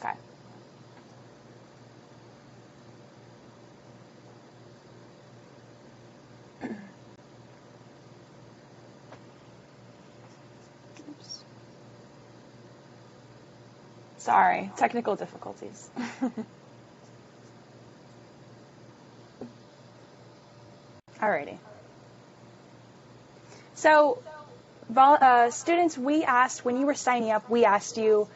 Okay. Oops. Sorry, technical difficulties. Alrighty. So, students, when you were signing up, we asked you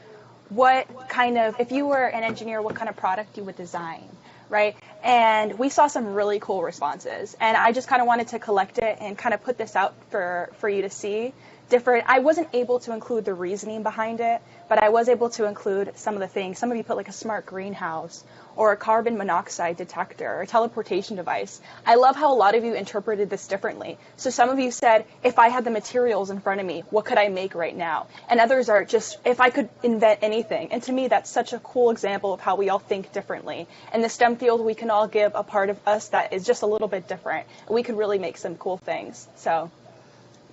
what kind of, if you were an engineer, what kind of product you would design, right? And we saw some really cool responses. And I just kind of wanted to collect it and kind of put this out for you to see. I wasn't able to include the reasoning behind it, but I was able to include some of the things. Some of you put like a smart greenhouse or a carbon monoxide detector or a teleportation device. I love how a lot of you interpreted this differently. So some of you said, if I had the materials in front of me, what could I make right now? And others are just, if I could invent anything. And to me, that's such a cool example of how we all think differently. In the STEM field, we can all give a part of us that is just a little bit different. We could really make some cool things. So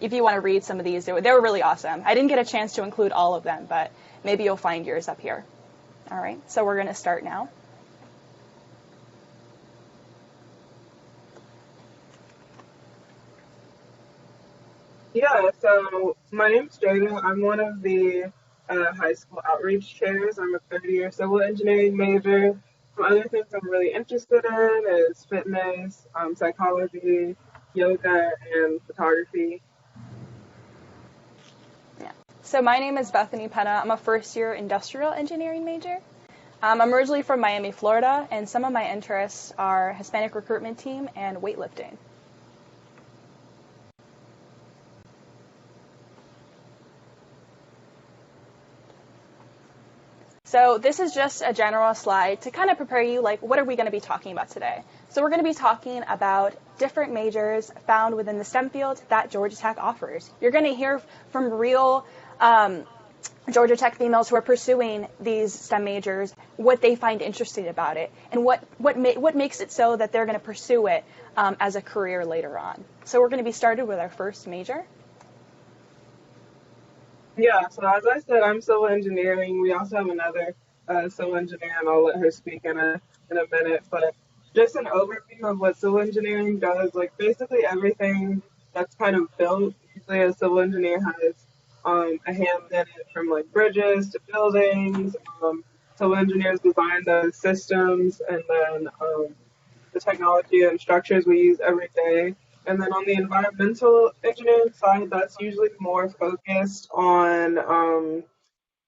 if you want to read some of these, they were really awesome. I didn't get a chance to include all of them, but maybe you'll find yours up here. All right, so we're going to start now. Yeah, so my name's Jada. I'm one of the high school outreach chairs. I'm a third-year civil engineering major. Some other things I'm really interested in is fitness, psychology, yoga, and photography. Yeah. So my name is Bethany Penna. I'm a first-year industrial engineering major. I'm originally from Miami, Florida, and some of my interests are Hispanic recruitment team and weightlifting. So this is just a general slide to kind of prepare you, like, what are we going to be talking about today? So we're going to be talking about different majors found within the STEM field that Georgia Tech offers. You're going to hear from real Georgia Tech females who are pursuing these STEM majors, what they find interesting about it, and what makes it so that they're going to pursue it as a career later on. So we're going to be started with our first major. Yeah, so as I said, I'm civil engineering. We also have another civil engineer, and I'll let her speak in a minute. But just an overview of what civil engineering does, like basically everything that's kind of built. Usually, a civil engineer has a hand in it, from like bridges to buildings. Civil engineers design the systems, and then the technology and structures we use every day. And then on the environmental engineering side, that's usually more focused on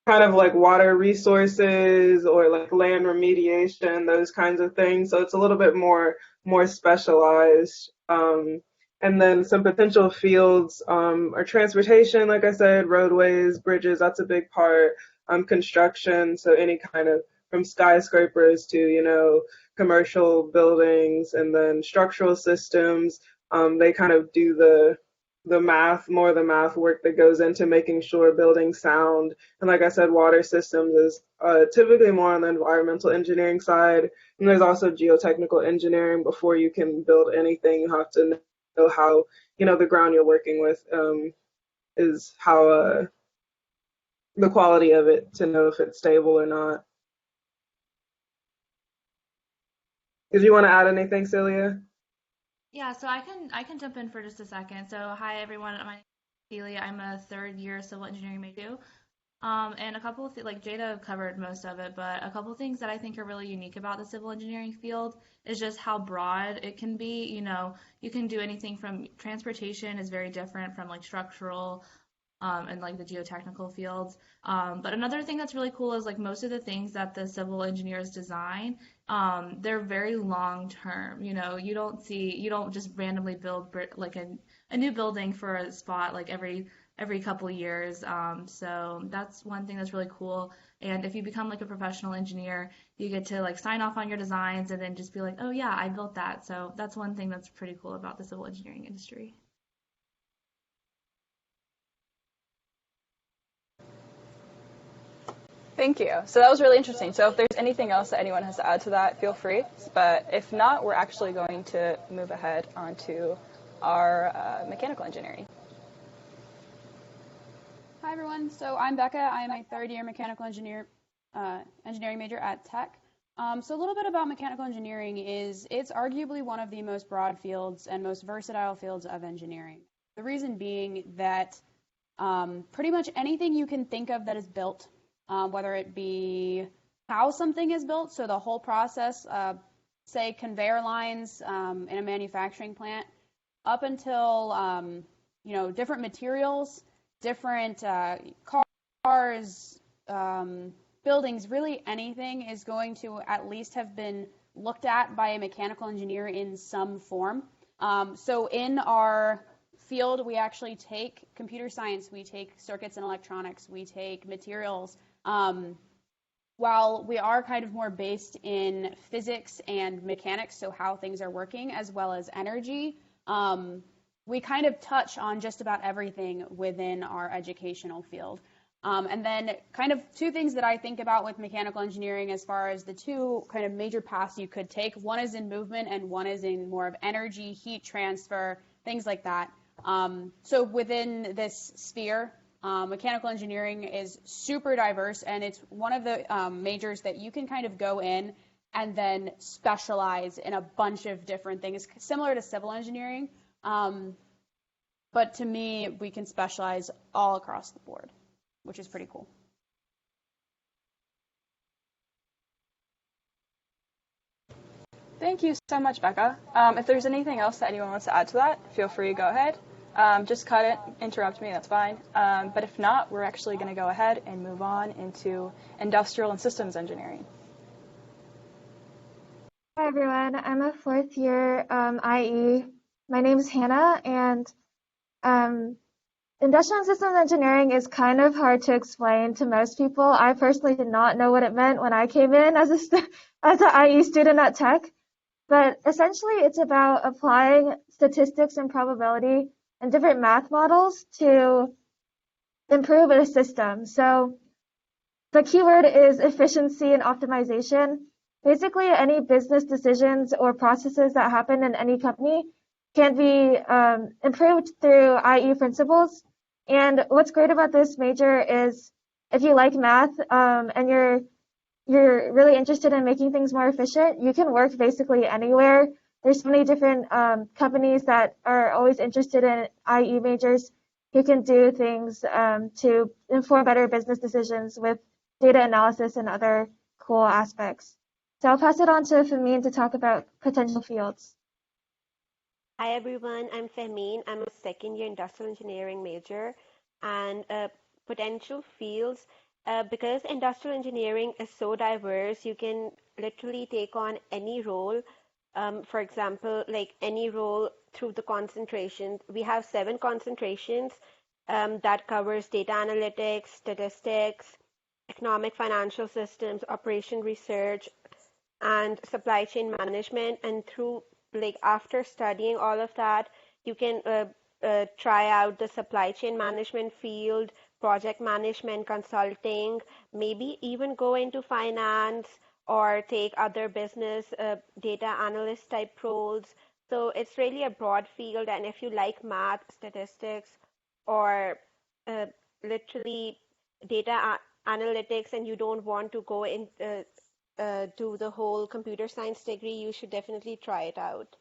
kind of like water resources or like land remediation, those kinds of things. So it's a little bit more specialized. And then some potential fields are transportation, like I said, roadways, bridges. That's a big part. Construction, so any kind of from skyscrapers to commercial buildings, and then structural systems. They kind of do the math, more of the math work that goes into making sure buildings sound. And like I said, water systems is typically more on the environmental engineering side. And there's also geotechnical engineering. Before you can build anything, you have to know how, the ground you're working with is how the quality of it to know if it's stable or not. Did you want to add anything, Celia? Yeah, so I can jump in for just a second. So hi everyone, my name is Celia. I'm a third year civil engineering major. And a couple of like Jada covered most of it, but a couple of things that I think are really unique about the civil engineering field is just how broad it can be. You can do anything from transportation is very different from like structural and like the geotechnical fields. But another thing that's really cool is like most of the things that the civil engineers design, they're very long term. You don't just randomly build like a new building for a spot like every couple years. So that's one thing that's really cool. And if you become like a professional engineer, you get to like sign off on your designs and then just be like, oh yeah, I built that. So that's one thing that's pretty cool about the civil engineering industry. Thank you. So that was really interesting. So if there's anything else that anyone has to add to that, feel free. But if not, we're actually going to move ahead onto our mechanical engineering. Hi everyone, so I'm Becca. I'm a third year mechanical engineer. engineering major at Tech. So a little bit about mechanical engineering is it's arguably one of the most broad fields and most versatile fields of engineering. The reason being that pretty much anything you can think of that is built, whether it be how something is built, so the whole process, say conveyor lines in a manufacturing plant, up until different materials, different cars, buildings, really anything is going to at least have been looked at by a mechanical engineer in some form. So in our field, we actually take computer science, we take circuits and electronics, we take materials. While we are kind of more based in physics and mechanics, so how things are working, as well as energy, we kind of touch on just about everything within our educational field. And then kind of two things that I think about with mechanical engineering as far as the two kind of major paths you could take. One is in movement and one is in more of energy, heat transfer, things like that. So within this sphere, mechanical engineering is super diverse, and it's one of the majors that you can kind of go in and then specialize in a bunch of different things, similar to civil engineering. But to me, we can specialize all across the board, which is pretty cool. Thank you so much, Becca. If there's anything else that anyone wants to add to that, feel free to go ahead. Just cut it, interrupt me, that's fine. But if not, we're actually going to go ahead and move on into industrial and systems engineering. Hi everyone, I'm a fourth year IE. My name is Hannah, and industrial and systems engineering is kind of hard to explain to most people. I personally did not know what it meant when I came in as an IE student at Tech, but essentially it's about applying statistics and probability and different math models to improve a system. So the keyword is efficiency and optimization. Basically, any business decisions or processes that happen in any company can be improved through IE principles. And what's great about this major is if you like math and you're really interested in making things more efficient, you can work basically anywhere. There's so many different companies that are always interested in IE majors who can do things to inform better business decisions with data analysis and other cool aspects. So I'll pass it on to Famine to talk about potential fields. Hi everyone, I'm Fehmeen. I'm a second year industrial engineering major, and potential fields, because industrial engineering is so diverse, you can literally take on any role. For example, like any role through the concentrations. We have 7 concentrations that covers data analytics, statistics, economic financial systems, operation research, and supply chain management. And through after studying all of that, you can try out the supply chain management field, project management, consulting, maybe even go into finance or take other business data analyst type roles. So it's really a broad field, and if you like math, statistics, or literally data analytics, and you don't want to go in do the whole computer science degree, you should definitely try it out.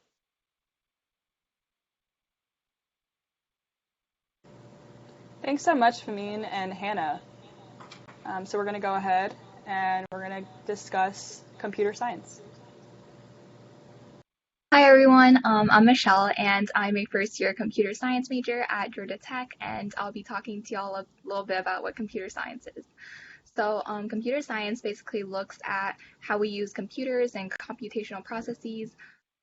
Thanks so much, Famine and Hannah. So we're going to go ahead and we're going to discuss computer science. Hi everyone, I'm Michelle and I'm a first year computer science major at Georgia Tech, and I'll be talking to y'all a little bit about what computer science is. So computer science basically looks at how we use computers and computational processes.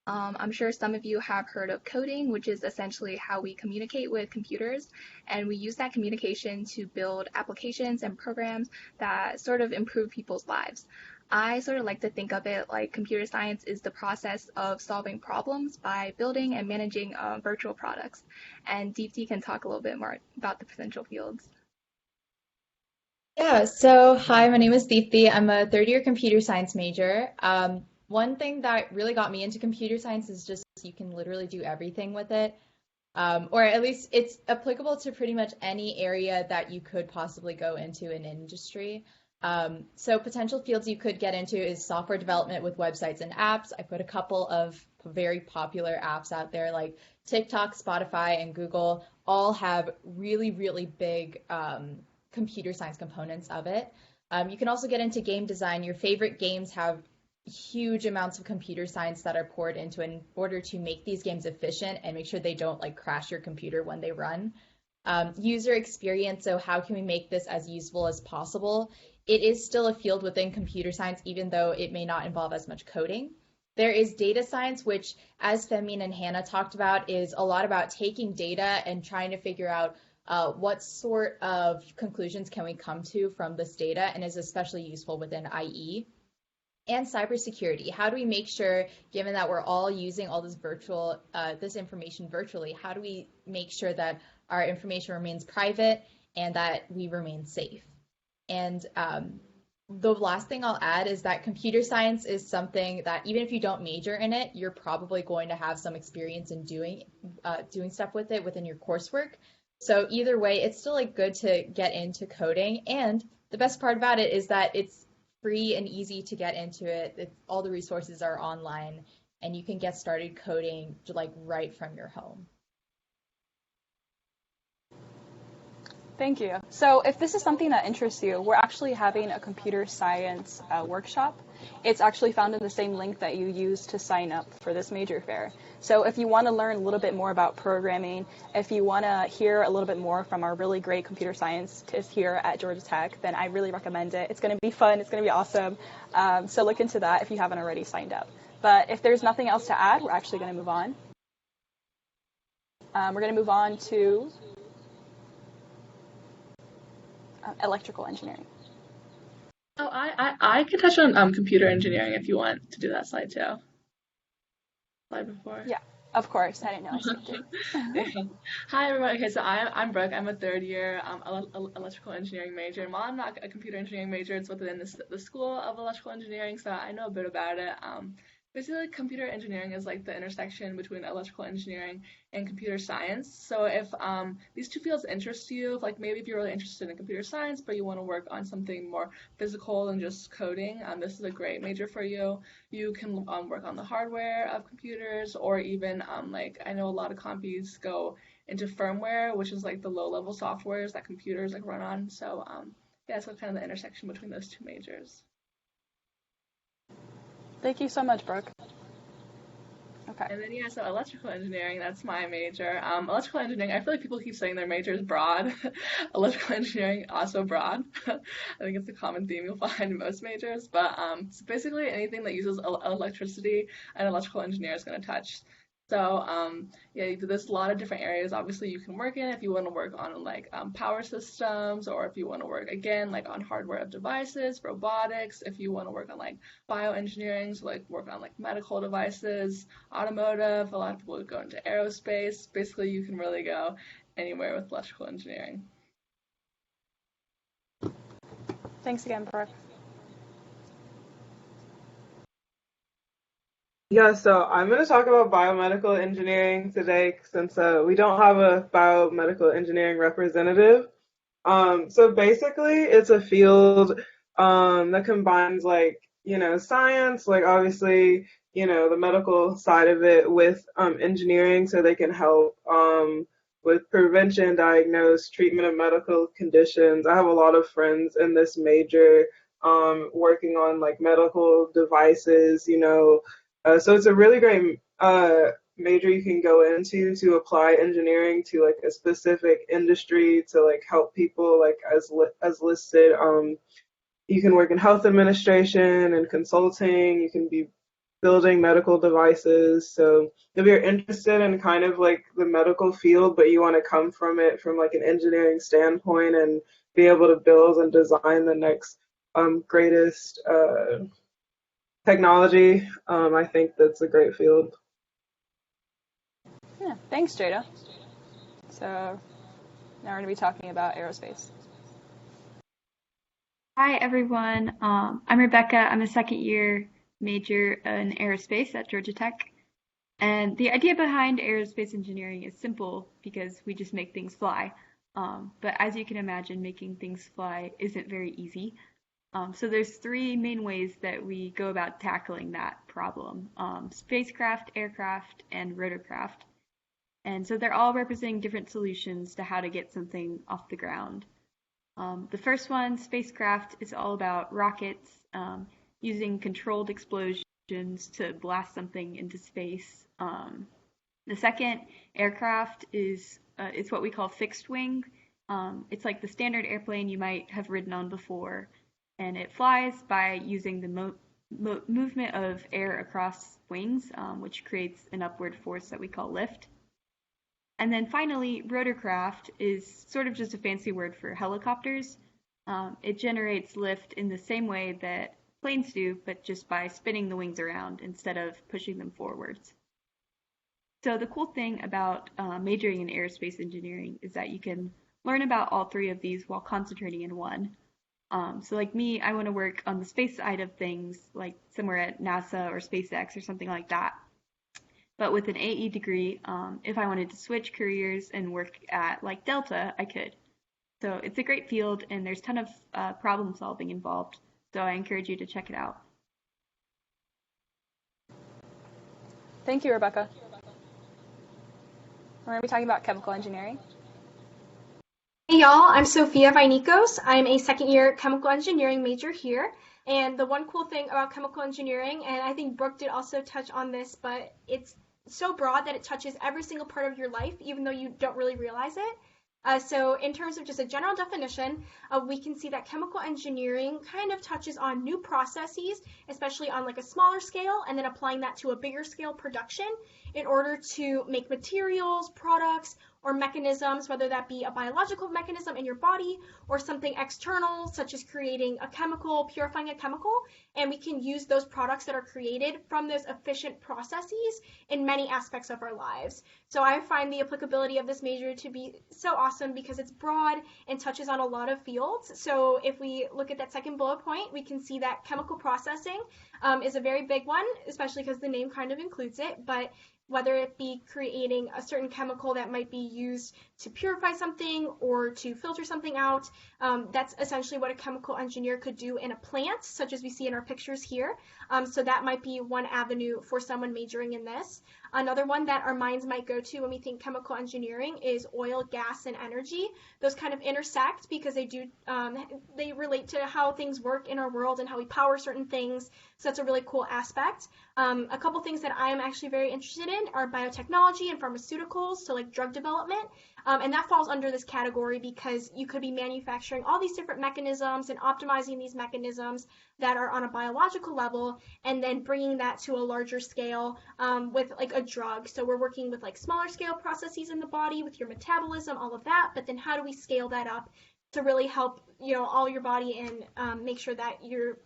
I'm sure some of you have heard of coding, which is essentially how we communicate with computers, and we use that communication to build applications and programs that sort of improve people's lives. I sort of like to think of it like computer science is the process of solving problems by building and managing virtual products. And Deepti can talk a little bit more about the potential fields. Yeah, so hi, my name is Deepti. I'm a third year computer science major. One thing that really got me into computer science is just you can literally do everything with it. Or at least it's applicable to pretty much any area that you could possibly go into in industry. So potential fields you could get into is software development with websites and apps. I put a couple of very popular apps out there like TikTok, Spotify, and Google all have really, really big computer science components of it. You can also get into game design. Your favorite games have huge amounts of computer science that are poured into in order to make these games efficient and make sure they don't like crash your computer when they run. User experience, so how can we make this as useful as possible? It is still a field within computer science, even though it may not involve as much coding. There is data science, which, as Femine and Hannah talked about, is a lot about taking data and trying to figure out what sort of conclusions can we come to from this data, and is especially useful within IE. And cybersecurity. How do we make sure, given that we're all using all this this information virtually, how do we make sure that our information remains private and that we remain safe? And the last thing I'll add is that computer science is something that even if you don't major in it, you're probably going to have some experience in doing stuff with it within your coursework. So either way, it's still like good to get into coding. And the best part about it is that it's free and easy to get into it. All the resources are online, and you can get started coding like right from your home. Thank you. So if this is something that interests you, we're actually having a computer science workshop. It's actually found in the same link that you used to sign up for this major fair. So if you want to learn a little bit more about programming, if you want to hear a little bit more from our really great computer scientists here at Georgia Tech, then I really recommend it. It's going to be fun. It's going to be awesome. So look into that if you haven't already signed up. But if there's nothing else to add, we're actually going to move on. We're going to move on to electrical engineering. Oh, I can touch on computer engineering if you want to do that slide too. Slide before. Yeah, of course. I didn't know I skipped it. Yeah. Hi everyone. Okay, so I'm Brooke. I'm a third year electrical engineering major. Well, I'm not a computer engineering major. It's within the School of Electrical Engineering, so I know a bit about it. Basically, computer engineering is like the intersection between electrical engineering and computer science. So if these two fields interest you, maybe if you're really interested in computer science, but you want to work on something more physical than just coding, this is a great major for you. You can work on the hardware of computers, or even I know a lot of compies go into firmware, which is like the low-level softwares that computers run on. So yeah, so kind of the intersection between those two majors. Thank you so much, Brooke. Okay. And then, yeah, so electrical engineering, that's my major. Electrical engineering, I feel like people keep saying their major is broad. Electrical engineering, also broad. I think it's a common theme you'll find in most majors. But so basically anything that uses electricity, an electrical engineer is going to touch. So yeah, there's a lot of different areas obviously you can work in if you want to work on power systems, or if you want to work again on hardware of devices, robotics, if you want to work on bioengineering, so work on medical devices, automotive. A lot of people would go into aerospace. Basically you can really go anywhere with electrical engineering. Thanks again, Brooke. Yeah, so I'm going to talk about biomedical engineering today since we don't have a biomedical engineering representative. So basically, it's a field that combines science, obviously, the medical side of it with engineering, so they can help with prevention, diagnose, treatment of medical conditions. I have a lot of friends in this major working on medical devices, so it's a really great major you can go into to apply engineering to a specific industry to help people as listed. You can work in health administration and consulting. You can be building medical devices. So if you're interested in kind of the medical field, but you want to come from it from an engineering standpoint and be able to build and design the next greatest technology, I think that's a great field. Yeah, thanks, Jada. So now we're going to be talking about aerospace. Hi, everyone. I'm Rebecca. I'm a second year major in aerospace at Georgia Tech. And the idea behind aerospace engineering is simple because we just make things fly. But as you can imagine, making things fly isn't very easy. So there's three main ways that we go about tackling that problem: spacecraft, aircraft, and rotorcraft. And so they're all representing different solutions to how to get something off the ground. The first one, spacecraft, is all about rockets using controlled explosions to blast something into space. The second, aircraft, is it's what we call fixed wing. It's like the standard airplane you might have ridden on before, and it flies by using the movement of air across wings, which creates an upward force that we call lift. And then finally, rotorcraft is sort of just a fancy word for helicopters. It generates lift in the same way that planes do, but just by spinning the wings around instead of pushing them forwards. So the cool thing about majoring in aerospace engineering is that you can learn about all three of these while concentrating in one. So like me, I want to work on the space side of things, like somewhere at NASA or SpaceX or something like that. But with an AE degree, if I wanted to switch careers and work at like Delta, I could. So it's a great field, and there's a ton of problem solving involved. So I encourage you to check it out. Thank you, Rebecca. We're going to be talking about chemical engineering. Hey y'all, I'm Sophia Vainikos. I'm a second-year chemical engineering major here. And the one cool thing about chemical engineering, and I think Brooke did also touch on this, but it's so broad that it touches every single part of your life, even though you don't really realize it. So in terms of just a general definition, we can see that chemical engineering kind of touches on new processes, especially on like a smaller scale, and then applying that to a bigger scale production in order to make materials, products, or mechanisms, whether that be a biological mechanism in your body or something external, such as creating a chemical, purifying a chemical, and we can use those products that are created from those efficient processes in many aspects of our lives. So I find the applicability of this major to be so awesome because it's broad and touches on a lot of fields. So if we look at that second bullet point, we can see that chemical processing is a very big one, especially because the name kind of includes it, but whether it be creating a certain chemical that might be used to purify something or to filter something out. That's essentially what a chemical engineer could do in a plant, such as we see in our pictures here. So that might be one avenue for someone majoring in this. Another one that our minds might go to when we think chemical engineering is oil, gas, and energy. Those kind of intersect because they relate to how things work in our world and how we power certain things. So that's a really cool aspect. A couple things that I am actually very interested in are biotechnology and pharmaceuticals, so like drug development. And that falls under this category because you could be manufacturing all these different mechanisms and optimizing these mechanisms that are on a biological level and then bringing that to a larger scale with like a drug. So we're working with like smaller scale processes in the body with your metabolism, all of that. But then how do we scale that up to really help, all your body and make sure that you're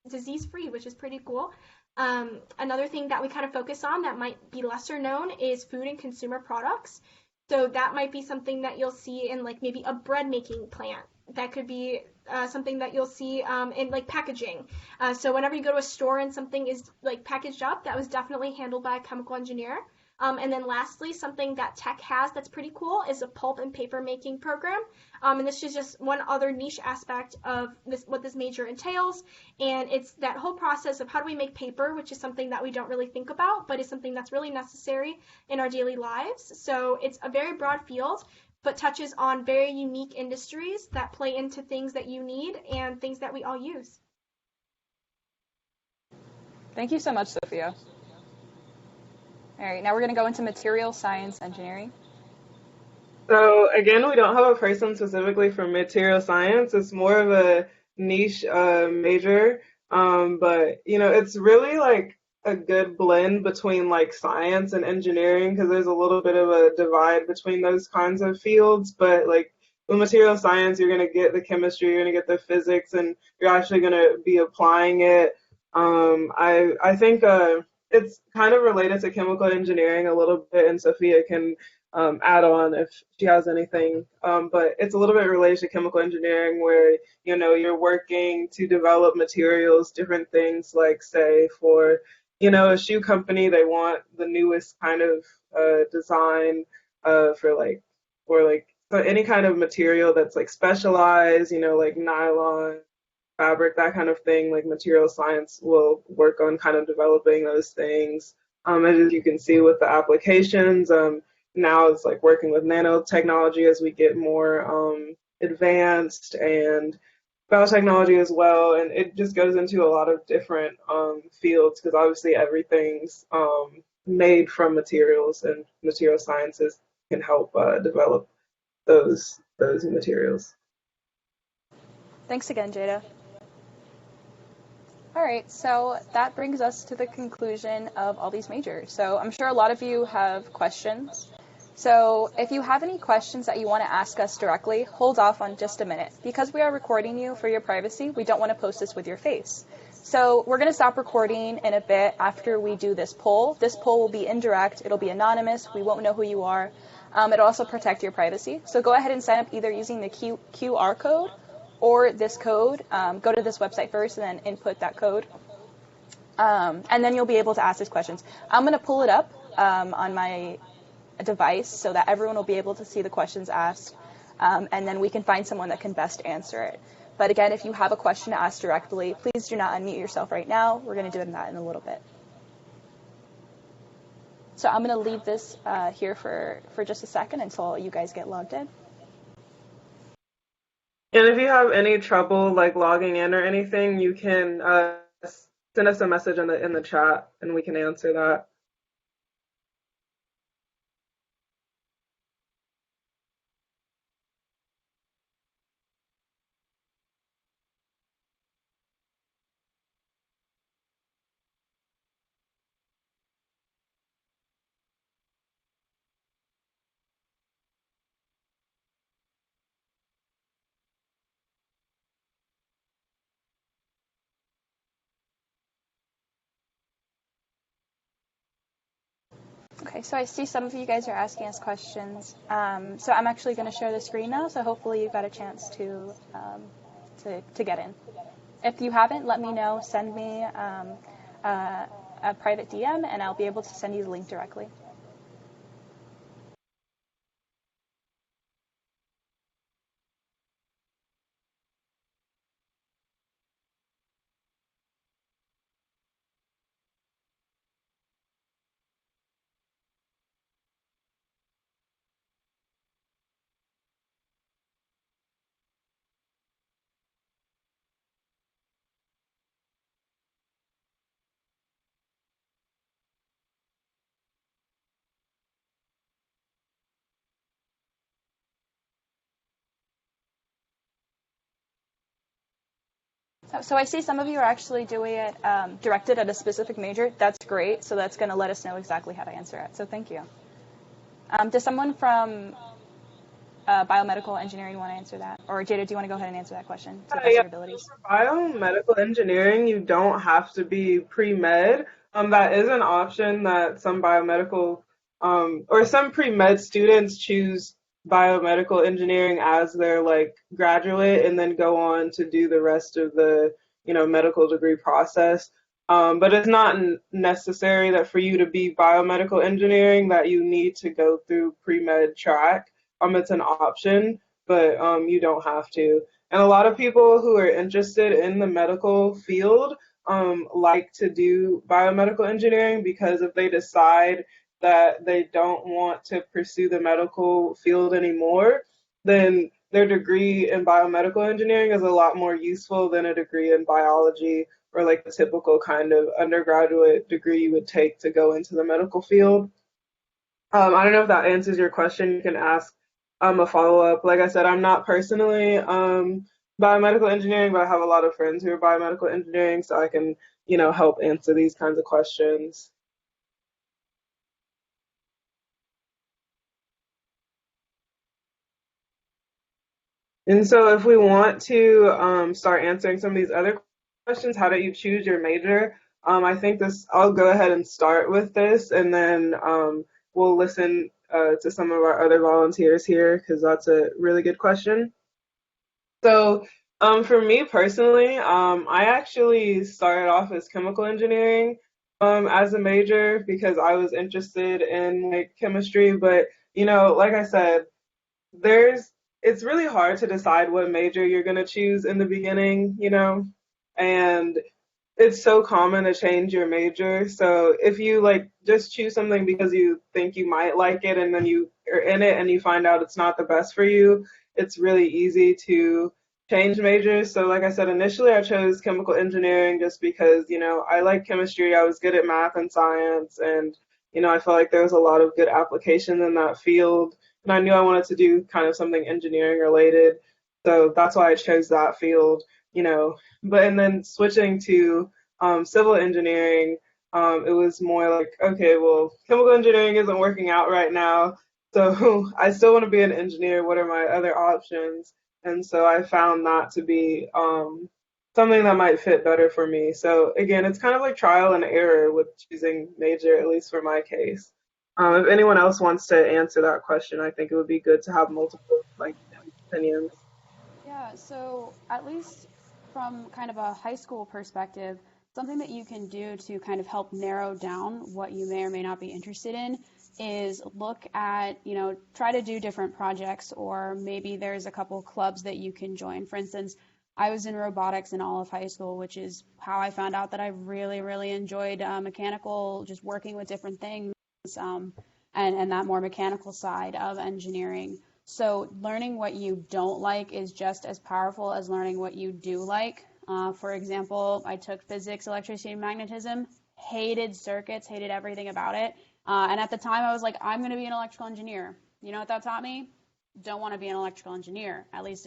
disease free, which is pretty cool. Another thing that we kind of focus on that might be lesser known is food and consumer products. So that might be something that you'll see in like maybe a bread making plant. That could be something that you'll see in like packaging. So whenever you go to a store and something is like packaged up, that was definitely handled by a chemical engineer. And then lastly, something that tech has that's pretty cool is a pulp and paper making program. And this is just one other niche aspect of what this major entails. And it's that whole process of how do we make paper, which is something that we don't really think about, but is something that's really necessary in our daily lives. So it's a very broad field, but touches on very unique industries that play into things that you need and things that we all use. Thank you so much, Sophia. All right, now we're going to go into material science engineering. So again, we don't have a person specifically for material science. It's more of a niche major, but it's really like a good blend between like science and engineering because there's a little bit of a divide between those kinds of fields. But like with material science, you're going to get the chemistry, you're going to get the physics, and you're actually going to be applying it. I think it's kind of related to chemical engineering a little bit, and Sophia can add on if she has anything. But it's a little bit related to chemical engineering where, you're working to develop materials, different things like, say, for, a shoe company, they want the newest kind of design for any kind of material that's like specialized, like nylon, fabric, that kind of thing. Like material science will work on kind of developing those things. As you can see with the applications, now it's like working with nanotechnology as we get more advanced, and biotechnology as well. And it just goes into a lot of different fields, because obviously everything's made from materials, and material sciences can help develop those materials. Thanks again, Jada. All right, so that brings us to the conclusion of all these majors. So I'm sure a lot of you have questions. So if you have any questions that you want to ask us directly, hold off on just a minute. Because we are recording you for your privacy, we don't want to post this with your face. So we're going to stop recording in a bit after we do this poll. This poll will be indirect. It'll be anonymous. We won't know who you are. It'll also protect your privacy. So go ahead and sign up either using the QR code or this code. Go to this website first and then input that code. And then you'll be able to ask these questions. I'm going to pull it up on my device so that everyone will be able to see the questions asked, and then we can find someone that can best answer it. But again, if you have a question to ask directly, please do not unmute yourself right now. We're going to do that in a little bit. So I'm going to leave this here for just a second until you guys get logged in. And if you have any trouble like logging in or anything, you can send us a message in the chat, and we can answer that. Okay, so I see some of you guys are asking us questions. So I'm actually going to share the screen now, so hopefully you've got a chance to get in. If you haven't, let me know. Send me a private DM, and I'll be able to send you the link directly. So I see some of you are actually doing it directed at a specific major. That's great. So that's going to let us know exactly how to answer it. So thank you. Does someone from biomedical engineering want to answer that? Or Jada, do you want to go ahead and answer that question to the best of your abilities? For biomedical engineering, you don't have to be pre-med. That is an option that some biomedical or some pre-med students choose biomedical engineering as their like graduate, and then go on to do the rest of the medical degree process. But it's not necessary that for you to be biomedical engineering that you need to go through pre-med track. It's an option, but you don't have to. And a lot of people who are interested in the medical field like to do biomedical engineering, because if they decide that they don't want to pursue the medical field anymore, then their degree in biomedical engineering is a lot more useful than a degree in biology, or like the typical kind of undergraduate degree you would take to go into the medical field. I don't know if that answers your question. You can ask a follow-up. Like I said, I'm not personally biomedical engineering, but I have a lot of friends who are biomedical engineering, so I can, help answer these kinds of questions. And so if we want to start answering some of these other questions, how do you choose your major? I think I'll go ahead and start with this, and then we'll listen to some of our other volunteers here, because that's a really good question. So for me personally, I actually started off as chemical engineering as a major, because I was interested in like chemistry. But like I said, there's it's really hard to decide what major you're going to choose in the beginning, and it's so common to change your major. So if you like just choose something because you think you might like it and then you are in it and you find out it's not the best for you, it's really easy to change majors. So like I said, initially I chose chemical engineering just because, I like chemistry. I was good at math and science and, I felt like there was a lot of good application in that field. And I knew I wanted to do kind of something engineering related. So that's why I chose that field, but and then switching to civil engineering, it was more like, okay, well, chemical engineering isn't working out right now, so I still want to be an engineer. What are my other options? And so I found that to be something that might fit better for me. So again, it's kind of like trial and error with choosing major, at least for my case. If anyone else wants to answer that question, I think it would be good to have multiple like opinions. Yeah, so at least from kind of a high school perspective, something that you can do to kind of help narrow down what you may or may not be interested in is look at, try to do different projects, or maybe there's a couple clubs that you can join. For instance, I was in robotics in all of high school, which is how I found out that I really, really enjoyed mechanical, just working with different things, and that more mechanical side of engineering. So learning what you don't like is just as powerful as learning what you do like. For example, I took physics, electricity, and magnetism, hated circuits, hated everything about it. And at the time, I was like, I'm going to be an electrical engineer. You know what that taught me? Don't want to be an electrical engineer, at least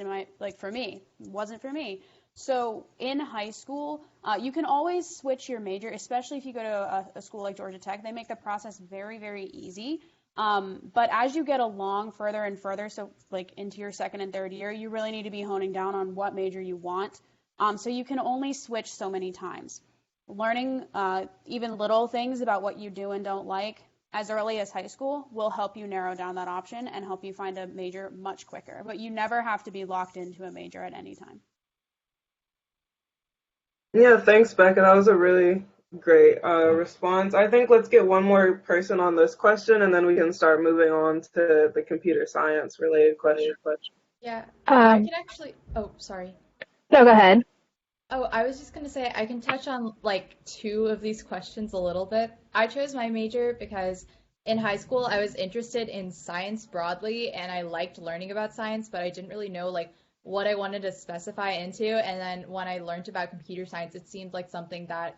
for me. It wasn't for me. So in high school, you can always switch your major, especially if you go to a school like Georgia Tech. They make the process very, very easy. But as you get along further and further, so like into your second and third year, you really need to be honing down on what major you want. So you can only switch so many times. Learning even little things about what you do and don't like as early as high school will help you narrow down that option and help you find a major much quicker. But you never have to be locked into a major at any time. Yeah, thanks, Becca. That was a really great response. I think let's get one more person on this question and then we can start moving on to the computer science related question. Yeah, I Um, can actually. Oh, sorry. no, go ahead. Oh, I was just gonna say I can touch on like two of these questions a little bit. I chose my major because in high school I was interested in science broadly and I liked learning about science, but I didn't really know like what I wanted to specify into. And then when I learned about computer science, it seemed like something that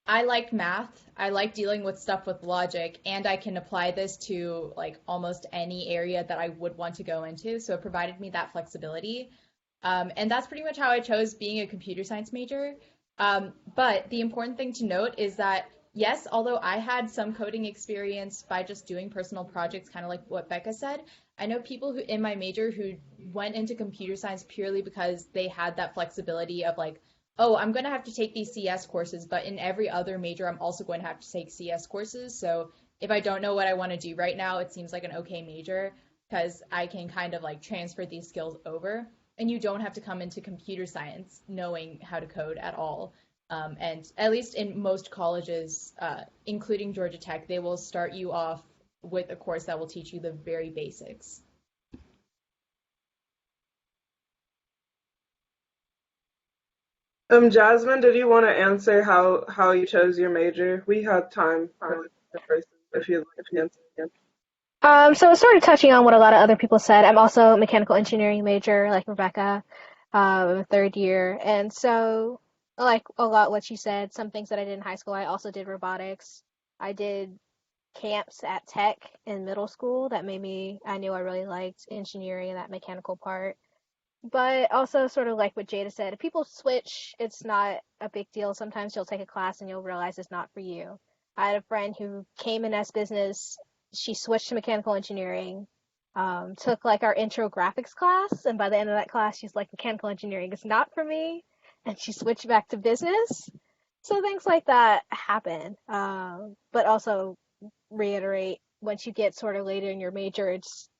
I liked math. I like dealing with stuff with logic, and I can apply this to like almost any area that I would want to go into. So it provided me that flexibility. And that's pretty much how I chose being a computer science major. But the important thing to note is that, yes, although I had some coding experience by just doing personal projects, kind of like what Becca said, I know people who in my major who went into computer science purely because they had that flexibility of like, oh, I'm going to have to take these CS courses, but in every other major, I'm also going to have to take CS courses. So if I don't know what I want to do right now, it seems like an okay major because I can kind of like transfer these skills over. And you don't have to come into computer science knowing how to code at all. And at least in most colleges, including Georgia Tech, they will start you off with a course that will teach you the very basics. Jasmine, did you want to answer how you chose your major? We have time for the person if you'd like to answer again. So sort of touching on what a lot of other people said, I'm also a mechanical engineering major, like Rebecca, third year. And so, like a lot what you said, some things that I did in high school, I also did robotics. I did camps at Tech in middle school that made me, I knew I really liked engineering and that mechanical part. But also, sort of like what Jada said, if people switch, it's not a big deal. Sometimes you'll take a class and you'll realize it's not for you. I had a friend who came in as business. She switched to mechanical engineering, took like our intro graphics class, and by the end of that class, she's like, mechanical engineering is not for me, and she switched back to business. So things like that happen. But also reiterate, once you get sort of later in your major, it's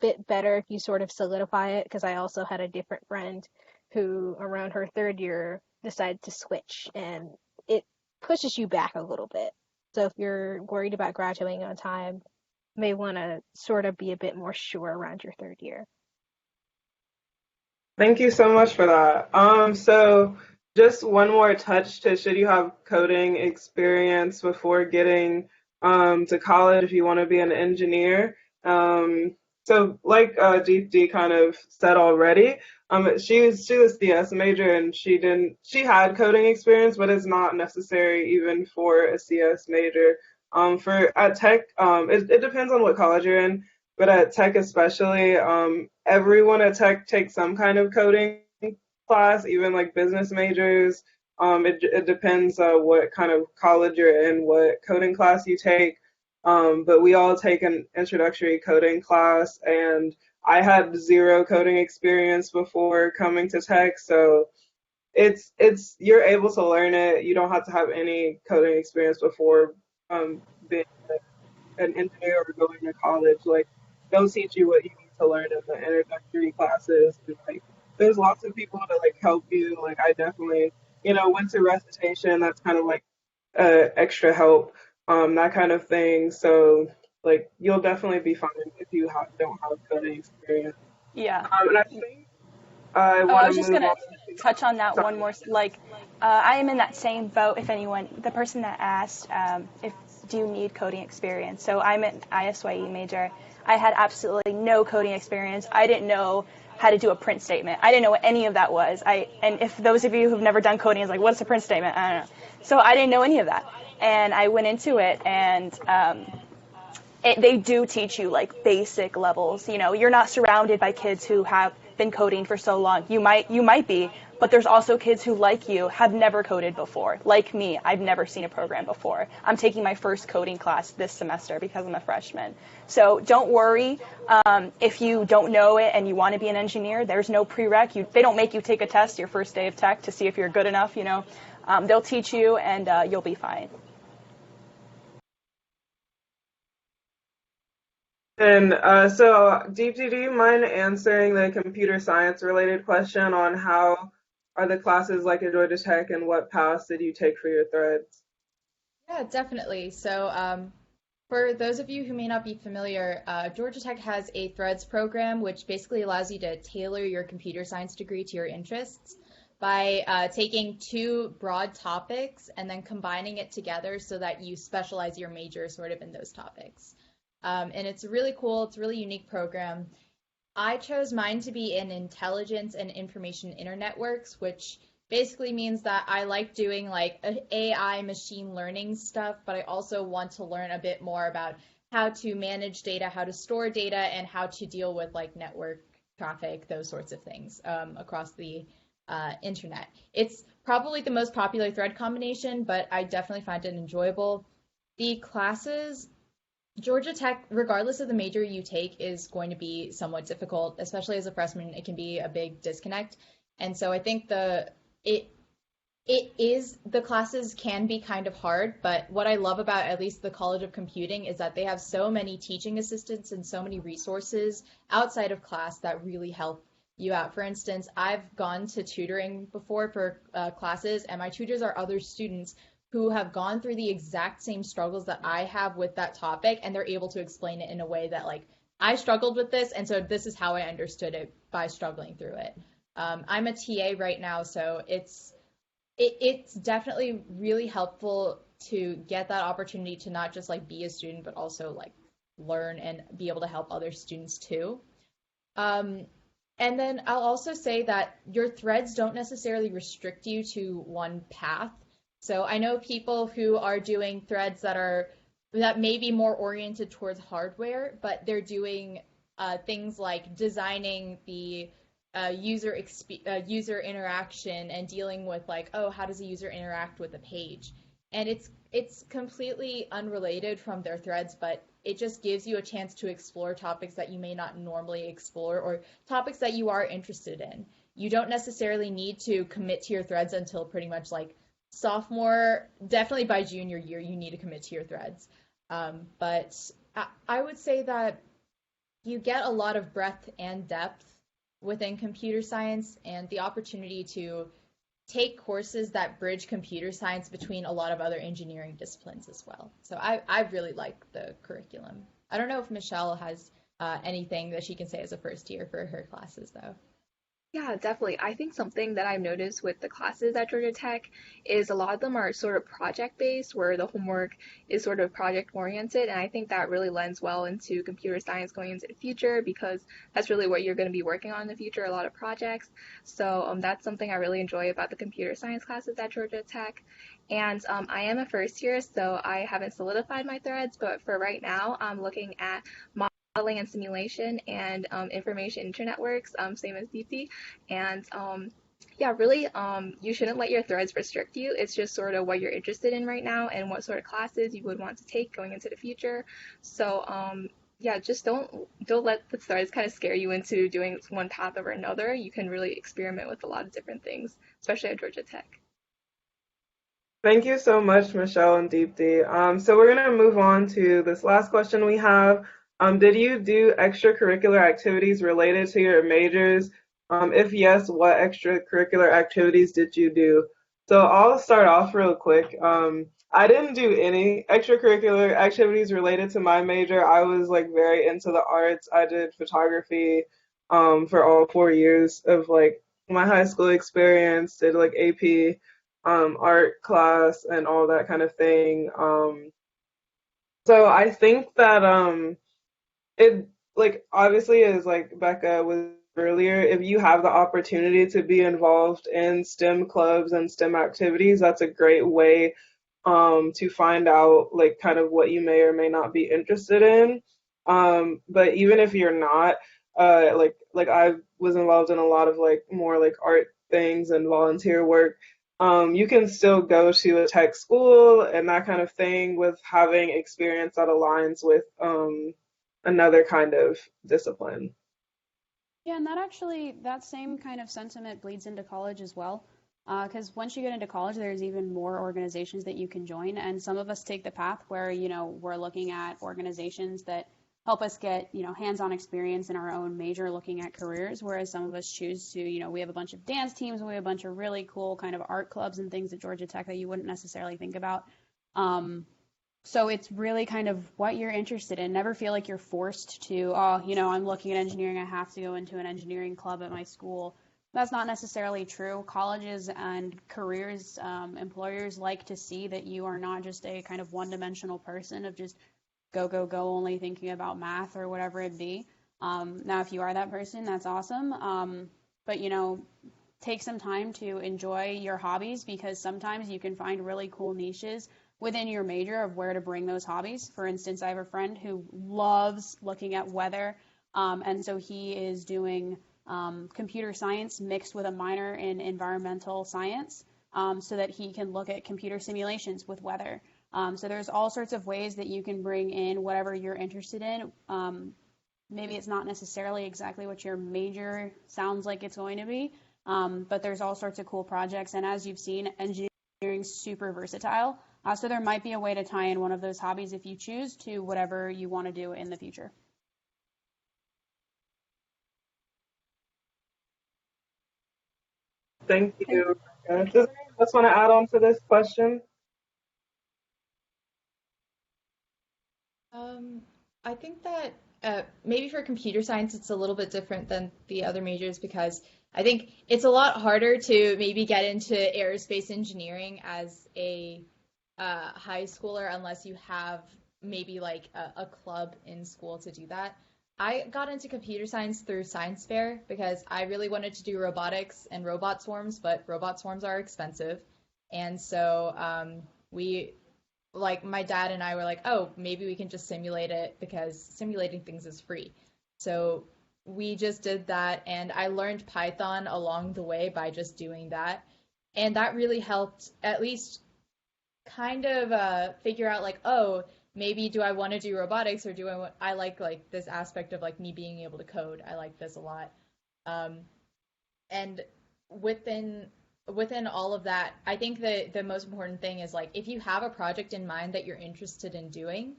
bit better if you sort of solidify it, because I also had a different friend who around her third year decided to switch, and it pushes you back a little bit. So if you're worried about graduating on time, you may want to sort of be a bit more sure around your third year. Thank you so much for that. So just one more touch to should you have coding experience before getting to college if you want to be an engineer. So like Deep D kind of said already, she was CS major and she had coding experience, but it's not necessary even for a CS major. For at Tech, it depends on what college you're in. But at Tech especially, everyone at Tech takes some kind of coding class, even like business majors. It depends what kind of college you're in, what coding class you take. But we all take an introductory coding class, and I had zero coding experience before coming to Tech, so it's you're able to learn it. You don't have to have any coding experience before being an engineer or going to college, like they'll teach you what you need to learn in the introductory classes. And, like there's lots of people to like help you. Like I definitely, went to recitation. That's kind of like extra help, that kind of thing. So like you'll definitely be fine if you don't have coding experience. Yeah. And I think I Oh, want I to was just move gonna on to touch on that one sorry. more. Like, I am in that same boat. If anyone, the person that asked, if do you need coding experience? So I'm an SWE major. I had absolutely no coding experience. I didn't know how to do a print statement. I didn't know what any of that was. And if those of you who've never done coding is like, what's a print statement? I don't know. So I didn't know any of that, and I went into it, and they do teach you like basic levels. You're not surrounded by kids who have been coding for so long. You might be, but there's also kids who, like you, have never coded before. Like me, I've never seen a program before. I'm taking my first coding class this semester because I'm a freshman. So don't worry if you don't know it and you want to be an engineer. There's no prereq. They don't make you take a test your first day of tech to see if you're good enough. They'll teach you, and you'll be fine. And so, Deepti, do you mind answering the computer science related question on how are the classes like at Georgia Tech and what paths did you take for your threads? Yeah, definitely. So, for those of you who may not be familiar, Georgia Tech has a Threads program, which basically allows you to tailor your computer science degree to your interests by taking two broad topics and then combining it together so that you specialize your major sort of in those topics. And it's really cool. It's a really unique program. I chose mine to be in intelligence and information internetworks, which basically means that I like doing like AI machine learning stuff, but I also want to learn a bit more about how to manage data, how to store data, and how to deal with like network traffic, those sorts of things across the internet. It's probably the most popular thread combination, but I definitely find it enjoyable. The classes Georgia Tech, regardless of the major you take, is going to be somewhat difficult, especially as a freshman. It can be a big disconnect. And so I think it the classes can be kind of hard, but what I love about at least the College of Computing is that they have so many teaching assistants and so many resources outside of class that really help you out. For instance, I've gone to tutoring before for classes, and my tutors are other students who have gone through the exact same struggles that I have with that topic, and they're able to explain it in a way that like I struggled with this, and so this is how I understood it by struggling through it. I'm a TA right now, so it's definitely really helpful to get that opportunity to not just like be a student, but also like learn and be able to help other students too. Um, and then I'll also say that your threads don't necessarily restrict you to one path. So I know people who are doing threads that may be more oriented towards hardware, but they're doing things like designing the user interaction and dealing with like, oh, how does a user interact with a page? And it's completely unrelated from their threads, but it just gives you a chance to explore topics that you may not normally explore or topics that you are interested in. You don't necessarily need to commit to your threads until pretty much like sophomore, definitely by junior year, you need to commit to your threads. But I would say that you get a lot of breadth and depth within computer science and the opportunity to take courses that bridge computer science between a lot of other engineering disciplines as well. So I really like the curriculum. I don't know if Michelle has anything that she can say as a first year for her classes, though. Yeah, definitely. I think something that I've noticed with the classes at Georgia Tech is a lot of them are sort of project based, where the homework is sort of project oriented. And I think that really lends well into computer science going into the future because that's really what you're going to be working on in the future, a lot of projects. So that's something I really enjoy about the computer science classes at Georgia Tech. And I am a first year, so I haven't solidified my threads, but for right now, I'm looking at modeling and simulation and information internetworks, same as DT. And yeah, really, you shouldn't let your threads restrict you. It's just sort of what you're interested in right now and what sort of classes you would want to take going into the future. So yeah, just don't let the threads kind of scare you into doing one path over another. You can really experiment with a lot of different things, especially at Georgia Tech. Thank you so much, Michelle and Deepti. So we're gonna move on to this last question we have. Did you do extracurricular activities related to your majors? If yes, what extracurricular activities did you do? So I'll start off real quick. I didn't do any extracurricular activities related to my major. I was like very into the arts. I did photography for all 4 years of like my high school experience, did like AP art class and all that kind of thing. So I think that it like obviously is like Becca was earlier, if you have the opportunity to be involved in STEM clubs and STEM activities, that's a great way to find out like kind of what you may or may not be interested in. But even if you're not, like I was involved in a lot of like more like art things and volunteer work. You can still go to a tech school and that kind of thing with having experience that aligns with another kind of discipline. Yeah, and that same kind of sentiment bleeds into college as well. Because once you get into college, there's even more organizations that you can join. And some of us take the path where, we're looking at organizations that help us get, hands-on experience in our own major looking at careers. Whereas some of us choose to, we have a bunch of dance teams and we have a bunch of really cool kind of art clubs and things at Georgia Tech that you wouldn't necessarily think about. So it's really kind of what you're interested in. Never feel like you're forced to, I'm looking at engineering, I have to go into an engineering club at my school. That's not necessarily true. Colleges and careers, employers like to see that you are not just a kind of one-dimensional person of just go, go, go, only thinking about math or whatever it be. Now, if you are that person, that's awesome. But, take some time to enjoy your hobbies because sometimes you can find really cool niches within your major of where to bring those hobbies. For instance, I have a friend who loves looking at weather, and so he is doing computer science mixed with a minor in environmental science so that he can look at computer simulations with weather. So there's all sorts of ways that you can bring in whatever you're interested in. Maybe it's not necessarily exactly what your major sounds like it's going to be, but there's all sorts of cool projects. And as you've seen, engineering's super versatile. So there might be a way to tie in one of those hobbies if you choose to whatever you want to do in the future. Thank you. Does anyone else want to add on to this question? Um, I think that maybe for computer science, it's a little bit different than the other majors because I think it's a lot harder to maybe get into aerospace engineering as a high schooler unless you have maybe like a club in school to do that. I got into computer science through science fair because I really wanted to do robotics and robot swarms, but robot swarms are expensive. And so we like my dad and I were like, oh, maybe we can just simulate it because simulating things is free. So we just did that, and I learned Python along the way by just doing that. And that really helped at least kind of figure out like, oh, maybe do I want to do robotics or do I like this aspect of like me being able to code. I like this a lot. Um, and within all of that, I think the most important thing is like if you have a project in mind that you're interested in doing,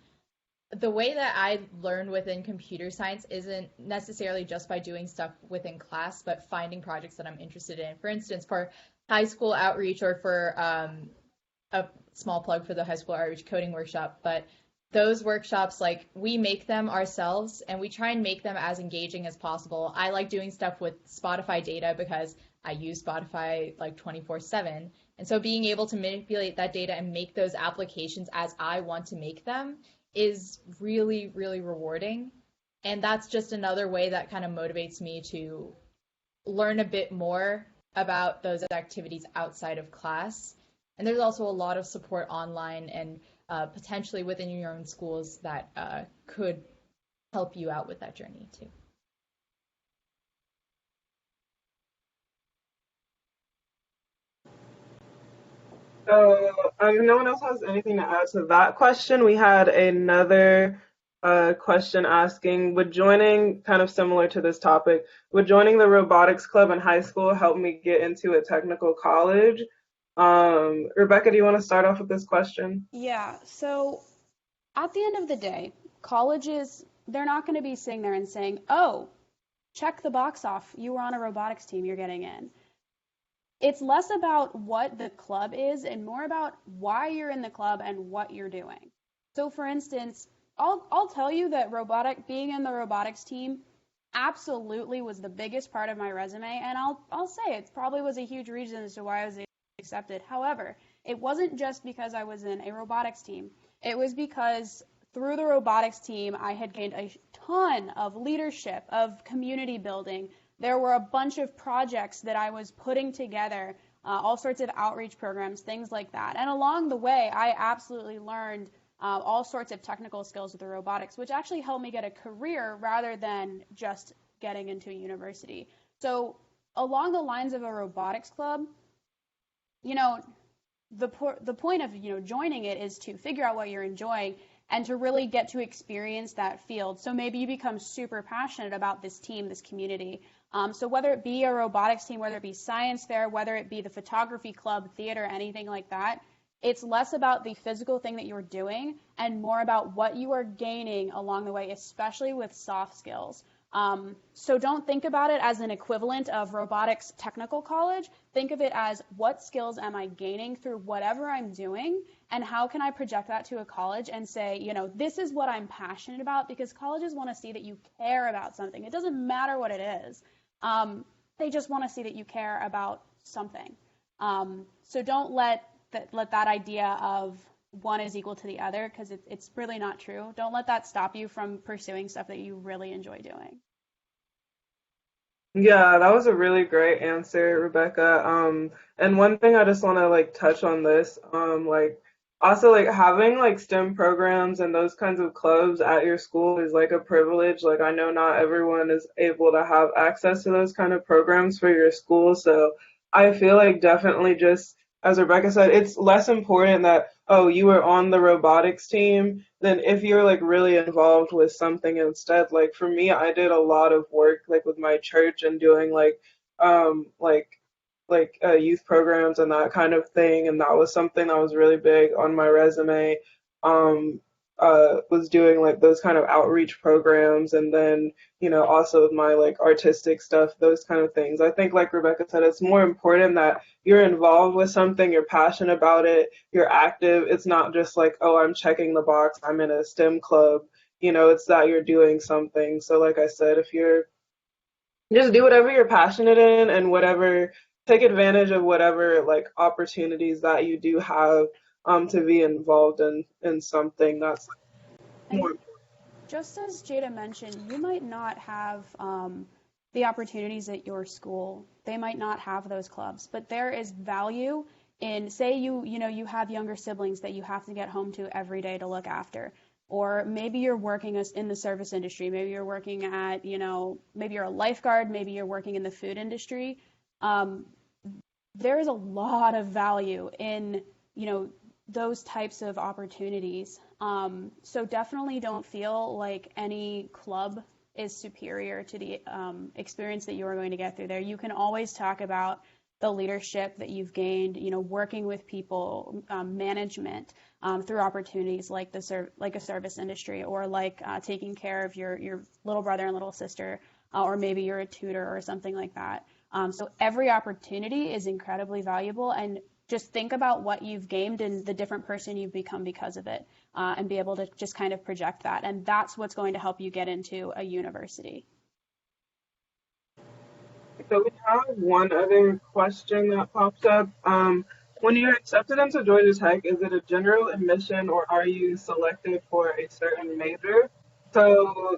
the way that I learn within computer science isn't necessarily just by doing stuff within class, but finding projects that I'm interested in. For instance, for high school outreach or for a small plug for the high school outreach coding workshop, but those workshops, like we make them ourselves and we try and make them as engaging as possible. I like doing stuff with Spotify data because I use Spotify like 24/7. And so being able to manipulate that data and make those applications as I want to make them is really, really rewarding. And that's just another way that kind of motivates me to learn a bit more about those activities outside of class. And there's also a lot of support online and potentially within your own schools that could help you out with that journey too. So, if no one else has anything to add to that question, we had another question asking, would joining, kind of similar to this topic, would joining the robotics club in high school help me get into a technical college? Rebecca, do you want to start off with this question? Yeah, so at the end of the day, colleges, they're not going to be sitting there and saying, oh, check the box off. You were on a robotics team, you're getting in. It's less about what the club is and more about why you're in the club and what you're doing. So for instance, I'll tell you that being in the robotics team absolutely was the biggest part of my resume, and I'll say it probably was a huge reason as to why I was accepted. However, it wasn't just because I was in a robotics team. It was because through the robotics team, I had gained a ton of leadership, of community building. There were a bunch of projects that I was putting together, all sorts of outreach programs, things like that. And along the way, I absolutely learned all sorts of technical skills with the robotics, which actually helped me get a career rather than just getting into a university. So along the lines of a robotics club, you know, the point of, joining it is to figure out what you're enjoying and to really get to experience that field. So maybe you become super passionate about this team, this community. So whether it be a robotics team, whether it be science fair, whether it be the photography club, theater, anything like that, it's less about the physical thing that you're doing and more about what you are gaining along the way, especially with soft skills. So don't think about it as an equivalent of robotics technical college. Think of it as what skills am I gaining through whatever I'm doing, and how can I project that to a college and say, this is what I'm passionate about, because colleges want to see that you care about something. It doesn't matter what it is. They just want to see that you care about something. So don't let that idea of one is equal to the other, because it's really not true. Don't let that stop you from pursuing stuff that you really enjoy doing. Yeah, that was a really great answer, Rebecca. And one thing I just want to touch on this, also having STEM programs and those kinds of clubs at your school is a privilege. I know not everyone is able to have access to those kind of programs for your school, so I feel definitely, just as Rebecca said, it's less important that, oh, you were on the robotics team than if you're really involved with something instead. For me, I did a lot of work with my church and doing um like youth programs and that kind of thing, and that was something that was really big on my resume. Um was doing those kind of outreach programs, and then also with my artistic stuff, those kind of things. I think Rebecca said, it's more important that you're involved with something, you're passionate about it, you're active. It's not just oh, I'm checking the box, I'm in a STEM club. It's that you're doing something. So like I said, if you're just do whatever you're passionate in, and whatever, take advantage of whatever opportunities that you do have to be involved in something that's more And just as Jada mentioned, you might not have the opportunities at your school. They might not have those clubs, but there is value in, say you have younger siblings that you have to get home to every day to look after. Or maybe you're working in the service industry. Maybe you're working at, maybe you're a lifeguard. Maybe you're working in the food industry. There is a lot of value in, those types of opportunities. So definitely don't feel like any club is superior to the experience that you are going to get through there. You can always talk about the leadership that you've gained, working with people, management, through opportunities like a service industry, or taking care of your little brother and little sister, or maybe you're a tutor or something like that. So every opportunity is incredibly valuable, and just think about what you've gained and the different person you've become because of it, and be able to just kind of project that. And that's what's going to help you get into a university. So we have one other question that pops up. When you're accepted into Georgia Tech, is it a general admission or are you selected for a certain major? So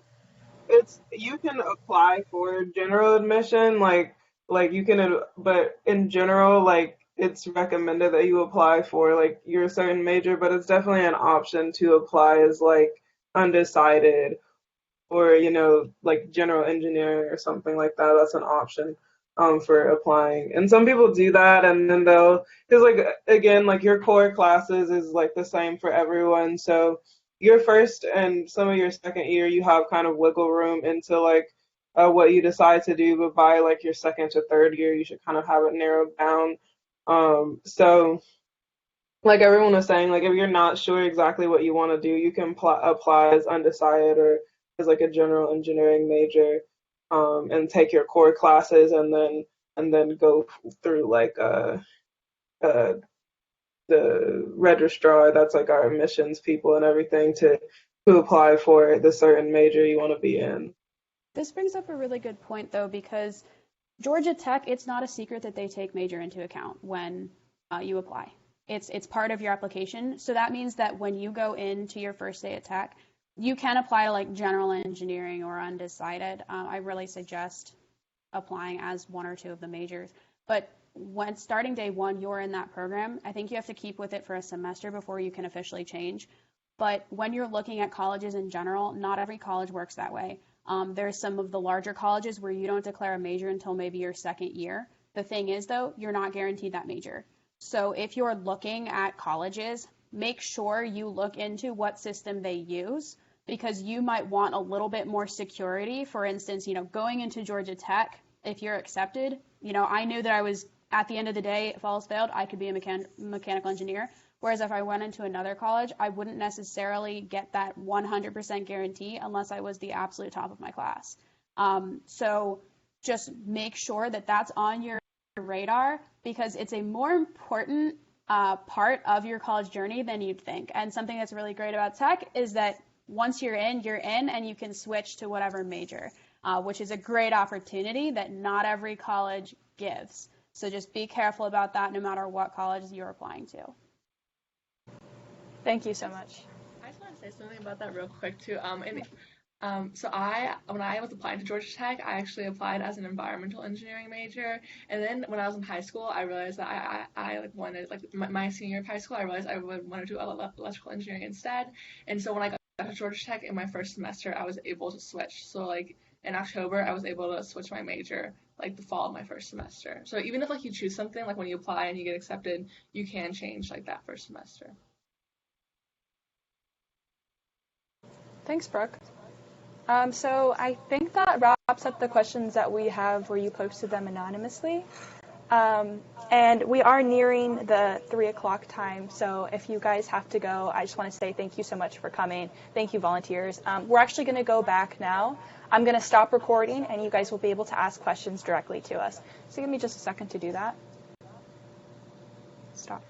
it's you can apply for general admission, like you can, but in general, like it's recommended that you apply for like your certain major, but it's definitely an option to apply as like undecided or like general engineering or something like that. That's an option for applying. And some people do that, and then they'll because like again, like your core classes is like the same for everyone. So your first and some of your second year, you have kind of wiggle room into like what you decide to do, but by like your second to third year, you should kind of have it narrowed down. So like everyone was saying, like if you're not sure exactly what you want to do, you can apply as undecided or as like a general engineering major, and take your core classes, and then go through like uh, the registrar, that's like our admissions people and everything, to apply for the certain major you want to be in. This brings up a really good point, though, because Georgia Tech, it's not a secret that they take major into account when you apply. It's part of your application. So that means that when you go into your first day at Tech, you can apply to like general engineering or undecided. I really suggest applying as one or two of the majors. But when starting day one, you're in that program, I think you have to keep with it for a semester before you can officially change. But when you're looking at colleges in general, not every college works that way. There's some of the larger colleges where you don't declare a major until maybe your second year. The thing is, though, you're not guaranteed that major. So if you're looking at colleges, make sure you look into what system they use, because you might want a little bit more security. For instance, going into Georgia Tech, if you're accepted, I knew that I was, at the end of the day, if all else failed, I could be a mechanical engineer. Whereas if I went into another college, I wouldn't necessarily get that 100% guarantee unless I was the absolute top of my class. So just make sure that that's on your radar, because it's a more important part of your college journey than you'd think. And something that's really great about Tech is that once you're in, and you can switch to whatever major, which is a great opportunity that not every college gives. So just be careful about that no matter what college you're applying to. Thank you so much. I just want to say something about that real quick too. So when I was applying to Georgia Tech, I actually applied as an environmental engineering major. And then when I was in high school, I realized that I like wanted, like my senior year of high school, I realized I would want to do electrical engineering instead. And so when I got to Georgia Tech in my first semester, I was able to switch. So like in October, I was able to switch my major like the fall of my first semester. So even if like you choose something, like when you apply and you get accepted, you can change like that first semester. Thanks, Brooke. So I think that wraps up the questions that we have where you posted them anonymously. And we are nearing the 3 o'clock time, so if you guys have to go, I just want to say thank you so much for coming. Thank you, volunteers. We're actually going to go back now. I'm going to stop recording, and you guys will be able to ask questions directly to us. So give me just a second to do that. Stop.